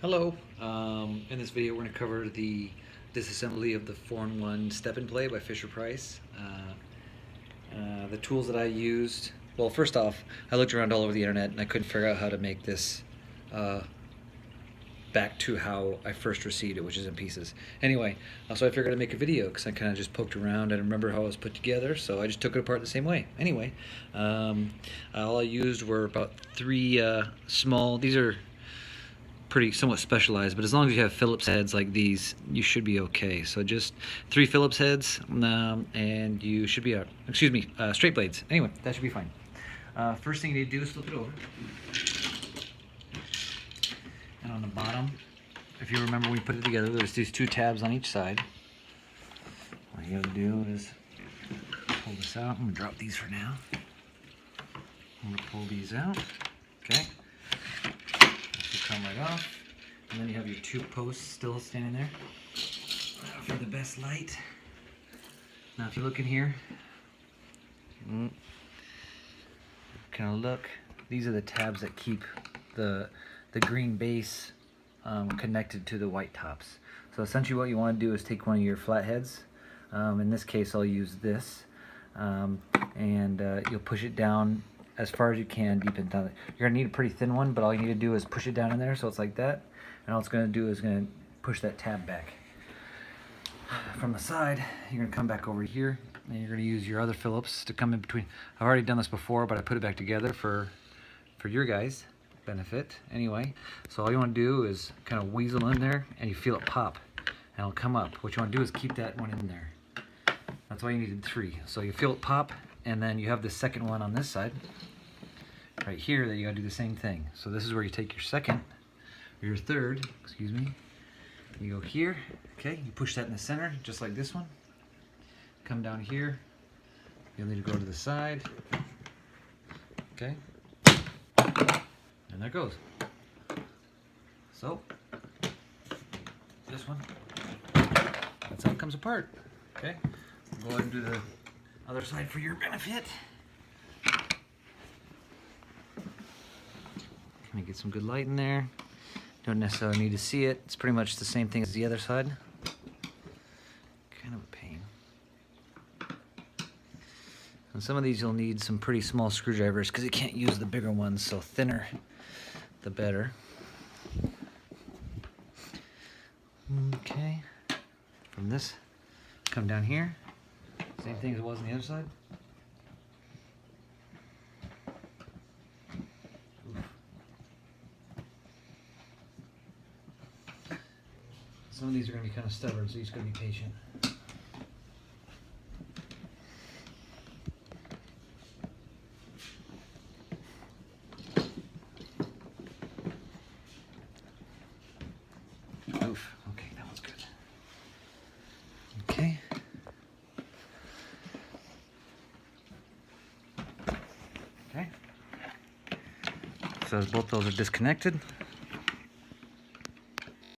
Hello. In this video we're going to cover the disassembly of the 4-in-1 step-and-play by Fisher-Price. The tools that I used, well, first off, I looked around all over the internet and I couldn't figure out how to make this back to how I first received it, which is in pieces. Anyway, so I figured I'd make a video because I kind of just poked around and remember how it was put together, so I just took it apart the same way. Anyway, all I used were about 3 small, these are pretty somewhat specialized, but as long as you have Phillips heads like these, you should be okay. So just 3 Phillips heads, and you should be straight blades. Anyway, that should be fine. First thing you need to do is flip it over, and on the bottom, if you remember when we put it together, there's these 2 tabs on each side. All you gotta do is pull this out. I'm gonna drop these for now. I'm gonna pull these out. Okay. Come right off, and then you have your 2 posts still standing there for the best light. Now if you look in here, kind of look, these are the tabs that keep the green base connected to the white tops. So essentially what you want to do is take one of your flatheads, in this case I'll use this, and you'll push it down as far as you can deep into it. You're gonna need a pretty thin one, but all you need to do is push it down in there so it's like that, and all it's gonna do is gonna push that tab back. From the side, you're gonna come back over here, and you're gonna use your other Phillips to come in between. I've already done this before, but I put it back together for your guys' benefit. Anyway, so all you wanna do is kind of weasel in there, and you feel it pop, and it'll come up. What you wanna do is keep that one in there. That's why you needed 3. So you feel it pop, and then you have the second one on this side right here that you gotta do the same thing. So this is where you take your second, or your third, excuse me. You go here, okay, you push that in the center, just like this one. Come down here, you'll need to go to the side, okay, and there it goes. So, this one, that's how it comes apart, okay. Go ahead and do the other side for your benefit. Kind of get some good light in there. Don't necessarily need to see it. It's pretty much the same thing as the other side. Kind of a pain. And some of these you'll need some pretty small screwdrivers because you can't use the bigger ones, so thinner the better. Okay. From this, come down here. Same thing as it was on the other side. Some of these are going to be kind of stubborn, so you just got to be patient. Oof. Okay, that one's good. Okay. Okay. So both those are disconnected.